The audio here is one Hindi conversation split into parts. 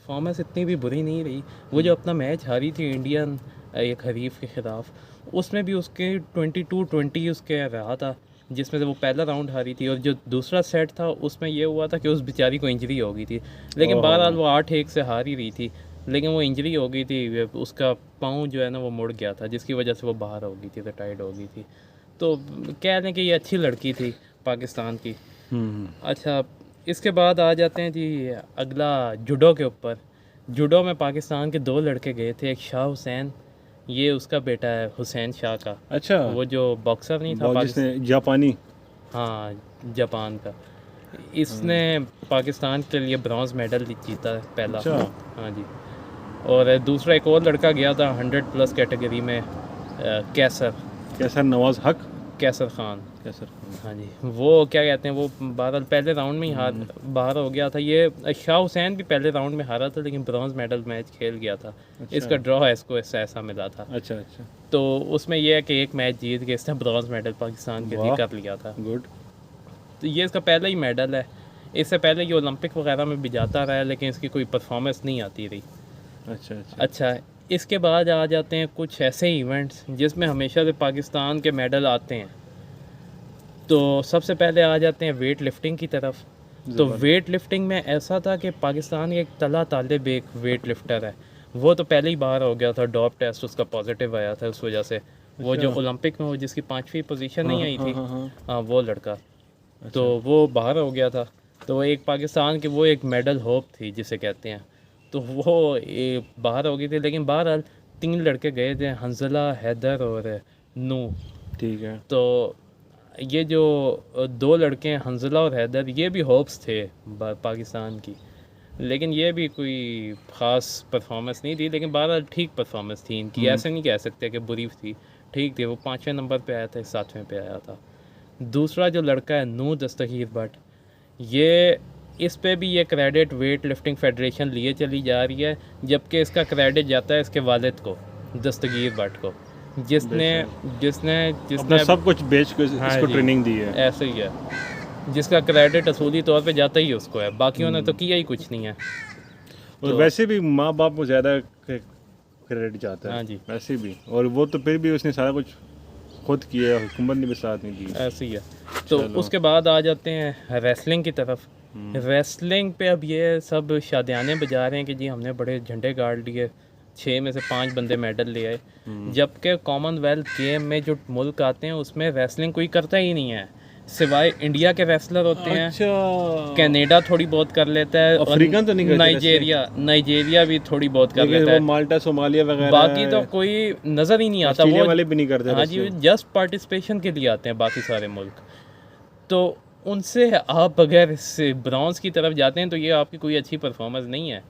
परफॉर्मेंस इतनी भी बुरी नहीं रही। वो जो अपना मैच हारी थी इंडियन एक हरीफ के ख़िलाफ़, उसमें भी उसके 22-20 उसके रहा था, जिसमें से वो पहला राउंड हारी थी, और जो दूसरा सेट था उसमें ये हुआ था कि उस बेचारी को इंजरी हो गई थी। लेकिन बहरहाल ओहो। वो 8-1 से हार ही रही थी, लेकिन वो इंजरी हो गई थी, उसका पाँव जो है ना वो मुड़ गया था, जिसकी वजह से वो बाहर हो गई थी, रिटायर्ड हो गई थी। तो कह लें कि ये अच्छी लड़की थी पाकिस्तान की। अच्छा, इसके बाद आ जाते हैं जी अगला जूडो के ऊपर। जूडो में पाकिस्तान के 2 लड़के गए थे, एक शाह हुसैन, ये उसका बेटा है हुसैन शाह का, अच्छा, वो जो बॉक्सर नहीं था जिसने पाकिस्तान, जापानी। हाँ, जापान का। इसने हाँ, पाकिस्तान के लिए ब्रॉन्ज़ मेडल जीता है पहला। अच्छा। हाँ जी। और दूसरा एक और लड़का गया था 100+ कैटेगरी में, कैसर, कैसर नवाज हक। कैसर खान। कैसर खान। हाँ जी, वो क्या कहते हैं, वो बहरहाल पहले राउंड में ही बाहर हो गया था। ये शाह हुसैन भी पहले राउंड में हारा था, लेकिन ब्रॉन्ज मेडल मैच खेल गया था। अच्छा इसका ड्रॉ है, इसको ऐसा मिला था। अच्छा अच्छा। तो उसमें यह है कि एक मैच जीत के इसने ब्रॉन्ज मेडल पाकिस्तान के लिए वाह, कर लिया था। गुड। तो ये इसका पहला ही मेडल है। इससे पहले ये ओलंपिक वगैरह में भी जाता रहा है, लेकिन इसकी कोई परफॉर्मेंस नहीं आती रही। अच्छा अच्छा। अच्छा, इसके बाद आ जाते हैं कुछ ऐसे इवेंट्स जिसमें हमेशा से पाकिस्तान के मेडल आते हैं। तो सबसे पहले आ जाते हैं वेट लिफ्टिंग की तरफ। तो वेट लिफ्टिंग में ऐसा था कि पाकिस्तान के एक तला तालिब एक वेट लिफ्टर है, वो तो पहले ही बाहर हो गया था, डॉप टेस्ट उसका पॉजिटिव आया था, उस वजह से वो जो अच्छा। ओलंपिक में वो जिसकी 5वीं पोजीशन हाँ नहीं हाँ आई हाँ थी, हाँ हाँ। हाँ वो लड़का, तो अच्छा वो बाहर हो गया था। तो वो एक पाकिस्तान की वो एक मेडल होप थी जिसे कहते हैं, तो वो बाहर हो गई थी। लेकिन बहरहाल 3 लड़के गए थे, हंजला, हैदर और नू। ठीक है। तो ये जो 2 लड़के हैं हंजला और हैदर, ये भी होप्स थे पाकिस्तान की, लेकिन ये भी कोई ख़ास परफॉर्मेंस नहीं थी। लेकिन बहरहाल ठीक परफॉर्मेंस थी इनकी, ऐसे नहीं कह सकते कि बुरी थी, ठीक थी। वो 5वें नंबर पे आया था, 7वें पे आया था। दूसरा जो लड़का है नू दस्तगीर भट्ट, ये इस पे भी ये क्रेडिट वेट लिफ्टिंग फेडरेशन लिए चली जा रही है, जबकि इसका क्रेडिट जाता है इसके वालिद को, दस्तगीर भट्ट को, जिसने बेशक। जिसने अपना जिसने सब कुछ बेच के हाँ इसको जी, ट्रेनिंग दी है। ऐसे ही है, जिसका क्रेडिट असूली तौर पे जाता ही उसको है, बाकियों ने तो किया ही कुछ नहीं है। और तो वैसे भी माँ बाप को ज़्यादा क्रेडिट जाता हाँ है, जी, वैसे भी। और वो तो फिर भी उसने सारा कुछ खुद किया, हुकूमत ने भी साथ नहीं दी। ऐसे ही है। तो चलो। उसके बाद आ जाते हैं रेसलिंग की तरफ। रेसलिंग पे अब ये सब शादियाने बजा रहे हैं कि जी हमने बड़े झंडे गाड़ लिए, 6 में से 5 बंदे मेडल ले आए, जबकि कॉमनवेल्थ गेम में जो मुल्क आते हैं उसमें रेसलिंग कोई करता ही नहीं है, सिवाय इंडिया के रेसलर होते हैं, अच्छा। कनाडा थोड़ी बहुत कर लेता है, और अफ्रीकन तो नहीं करते नाइजेरिया भी थोड़ी बहुत कर लेकिन लेता वो है। माल्टा सोमालिया बाकी तो वगैरह, कोई नज़र ही नहीं आता। ऑस्ट्रेलिया वो वाले भी नहीं करते हाँ जी, रेसलिंग। जस्ट पार्टिसिपेशन के लिए आते हैं बाकी सारे मुल्क। तो उनसे आप अगर ब्रॉन्ज की तरफ जाते हैं तो ये आपकी कोई अच्छी परफॉर्मेंस नहीं है।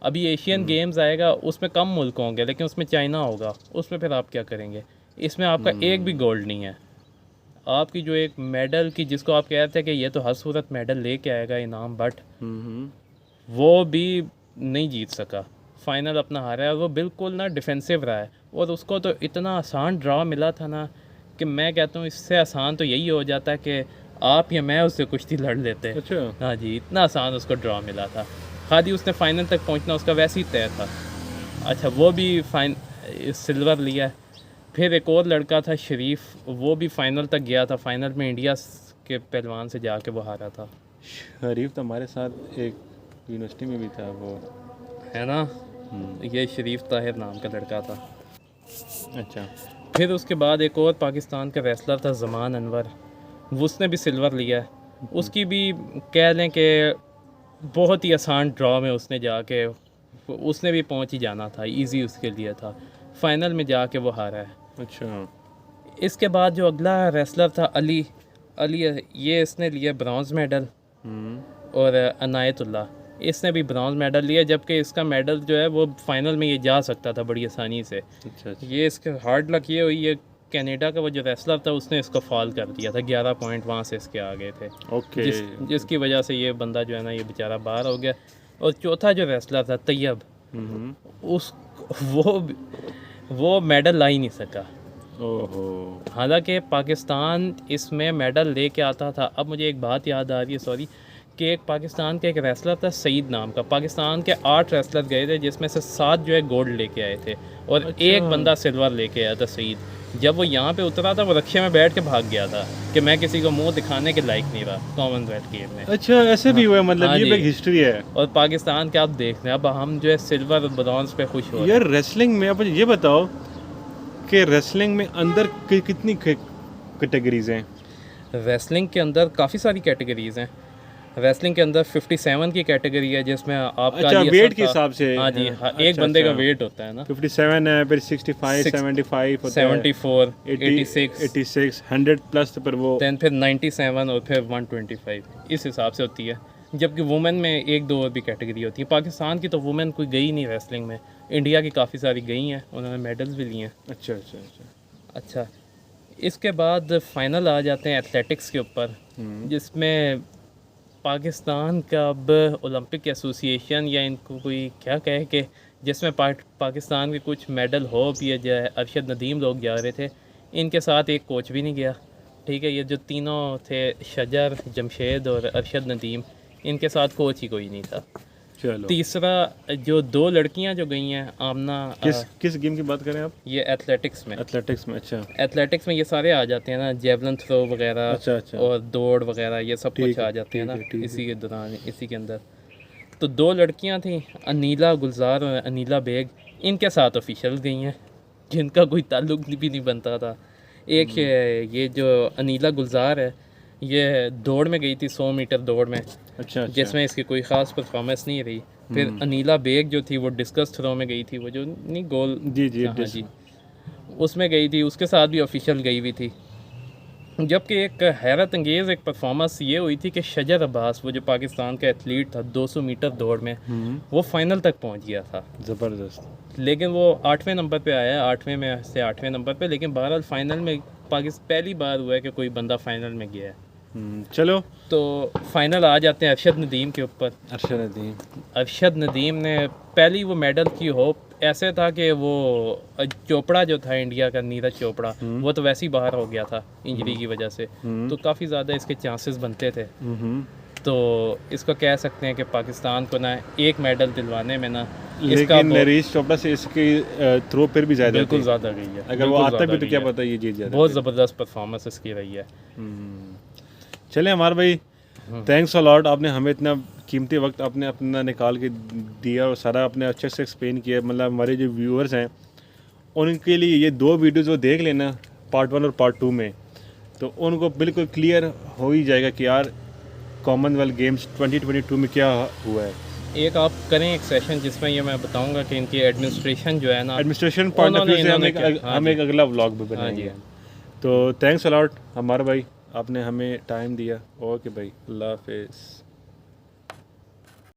अभी एशियन गेम्स आएगा, उसमें कम मुल्क होंगे, लेकिन उसमें चाइना होगा, उसमें फिर आप क्या करेंगे? इसमें आपका एक भी गोल्ड नहीं है। आपकी जो एक मेडल की, जिसको आप कहते हैं कि ये तो हर सूरत मेडल लेके आएगा इनाम, बट वो भी नहीं जीत सका, फाइनल अपना हारा है। और वो बिल्कुल ना डिफेंसिव रहा है, और उसको तो इतना आसान ड्रा मिला था ना कि मैं कहता हूँ इससे आसान तो यही हो जाता है कि आप या मैं उससे कुश्ती लड़ लेते। अच्छा। हाँ जी, इतना आसान उसको ड्रा मिला था। खाली उसने फाइनल तक पहुँचना उसका वैसे ही तय था। अच्छा, वो भी सिल्वर लिया। फिर एक और लड़का था शरीफ, वो भी फाइनल तक गया था, फाइनल में इंडिया के पहलवान से जाके वो हारा था, शरीफ तो हमारे साथ एक यूनिवर्सिटी में भी था वो, है ना। ये शरीफ ताहिर नाम का लड़का था। अच्छा। फिर उसके बाद एक और पाकिस्तान का रेसलर था ज़मान अनवर, उसने भी सिल्वर लिया है। उसकी भी कह लें कि बहुत ही आसान ड्रॉ में उसने जाके, उसने भी पहुंच ही जाना था, इजी उसके लिए था, फाइनल में जाके वो हारा है। अच्छा। इसके बाद जो अगला रेसलर था अली अली ये इसने लिया ब्रॉन्ज़ मेडल, और अनायतुल्लाह, इसने भी ब्रॉन्ज़ मेडल लिया, जबकि इसका मेडल जो है वो फाइनल में ये जा सकता था बड़ी आसानी से। अच्छा अच्छा। ये इसके हार्ड लक ये हुई, ये कनाडा का वो जो रेसलर था उसने इसको फॉल कर दिया था, 11 पॉइंट वहाँ से इसके आ गए थे, ओके। जिसकी वजह से ये बंदा जो है ना ये बेचारा बाहर हो गया। और चौथा जो रेसलर था तैयब, उस वो मेडल ला ही नहीं सका। ओहो। हालांकि पाकिस्तान इसमें मेडल लेके आता था। अब मुझे एक बात याद आ रही है, सॉरी, कि एक पाकिस्तान का एक रेसलर था सईद नाम का, पाकिस्तान के 8 रेसलर गए थे जिसमें से 7 जो है गोल्ड लेके आए थे और एक बंदा सिल्वर लेके आया था सईद। जब वो यहाँ पे उतरा था वो रक्शे में बैठ के भाग गया था कि मैं किसी को मुंह दिखाने के लायक नहीं रहा कॉमनवेल्थ गेम में। अच्छा ऐसे भी हुआ है, मतलब हाँ ये जी। भी एक हिस्ट्री है। और पाकिस्तान के आप देख रहे हैं अब हम जो है सिल्वर और ब्रॉन्ज पे खुश हो रहे हैं। यार रेसलिंग में आप मुझे ये बताओ कि रेसलिंग में अंदर कितनी कैटेगरीज हैं? रेसलिंग के अंदर काफ़ी सारी कैटेगरीज हैं। रेसलिंग के अंदर 57 की कैटेगरी है जिसमें आपका अच्छा ये वेट सब के था। हिसाब से? हाँ जी, हाँ, एक अच्छा, बंदे का अच्छा। वेट होता है ना 57 है, फिर 65 75 होता है, 74 86 86 86 100 प्लस पर वो देन फिर 97 और फिर 125 इस हिसाब से होती है। जबकि वुमेन में एक दो और भी कैटेगरी होती है। पाकिस्तान की तो वुमेन कोई गई नहीं रेसलिंग में, इंडिया की काफ़ी सारी गई हैं, उन्होंने मेडल्स भी लिए हैं। अच्छा अच्छा अच्छा। अच्छा, इसके बाद फाइनल आ जाते हैं एथलेटिक्स के ऊपर, जिसमें पाकिस्तान का अब ओलंपिक एसोसिएशन या इनको कोई क्या कहे कि जिसमें पाकिस्तान के कुछ मेडल हो भी जाए, अरशद नदीम लोग जा रहे थे, इनके साथ एक कोच भी नहीं गया। ठीक है, ये जो तीनों थे शजर, जमशेद और अरशद नदीम, इनके साथ कोच ही कोई नहीं था। चलो तीसरा जो 2 लड़कियां जो गई हैं आमना, किस गेम की बात करें आप? ये एथलेटिक्स में, एथलेटिक्स में। अच्छा एथलेटिक्स में ये सारे आ जाते हैं ना, जेवलिन थ्रो वगैरह अच्छा अच्छा। और दौड़ वगैरह, ये सब ठीक कुछ है, आ जाते हैं ठीक ना है, ठीक है। इसी के दौरान, इसी के अंदर। तो 2 लड़कियां थी, अनीला गुलजार और अनीला बेग, इनके साथ ऑफिशियल गई हैं जिनका कोई ताल्लुक भी नहीं बनता था। एक ये जो अनीला गुलजार है, ये दौड़ में गई थी 100 मीटर दौड़ में, अच्छा अच्छा। जिसमें इसकी कोई ख़ास परफॉर्मेंस नहीं रही। फिर अनीला बेग जो थी वो डिस्कस थ्रो में गई थी, वो जो नहीं गोल, जी जी हाँ जी, उसमें गई थी, उसके साथ भी ऑफिशियल गई हुई थी। जबकि एक हैरत अंगेज़ एक परफॉर्मेंस ये हुई थी कि शजर अब्बास, वो जो पाकिस्तान का एथलीट था 200 मीटर दौड़ में, वो फाइनल तक पहुंच गया था। ज़बरदस्त। लेकिन वो 8वें नंबर पे आया, 8वें में से 8वें नंबर पे, लेकिन बहरहाल फाइनल में पाकिस्तान पहली बार हुआ है कि कोई बंदा फाइनल में गया है। चलो तो फाइनल आ जाते हैं अरशद नदीम के ऊपर। अरशद नदीम, अरशद नदीम ने पहली वो मेडल की होप ऐसे था कि वो चोपड़ा जो था इंडिया का, नीरज चोपड़ा, वो तो वैसे ही बाहर हो गया था इंजरी की वजह से, तो काफ़ी ज़्यादा इसके चांसेस बनते थे। तो इसको कह सकते हैं कि पाकिस्तान को ना एक मेडल दिलवाने में ना इसका लेकिन नीरज चोपड़ा से इसकी थ्रो फिर भी ज़्यादा बिल्कुल थी। ज़्यादा गई है। अगर वो बिल्कुल आता ज़्यादा भी तो गई क्या है। पता ये जीत जाता। बहुत ज़बरदस्त परफॉर्मेंस इसकी रही है। चले हमार भाई, थैंक्स अ लॉट, आपने हमें इतना कीमती वक्त आपने अपना निकाल के दिया और सारा आपने अच्छे से एक्सप्लेन किया। मतलब हमारे जो व्यूअर्स हैं उनके लिए ये 2 वीडियोज़ वो देख लेना, पार्ट 1 और पार्ट 2 में, तो उनको बिल्कुल क्लियर हो ही जाएगा कि यार कॉमनवेल्थ गेम्स 2022 में क्या हुआ है। एक आप करें एक सेशन जिसमें ये मैं बताऊंगा कि इनकी एडमिनिस्ट्रेशन जो है ना, एडमिनिस्ट्रेशन पॉइंट ऑफ व्यू से इन्होंने हम एक अगला व्लॉग भी हाँ जी, बनाएंगे। तो थैंक्स अ लॉट हमारा भाई, आपने हमें टाइम दिया। ओके भाई, अल्लाह हाफिज़।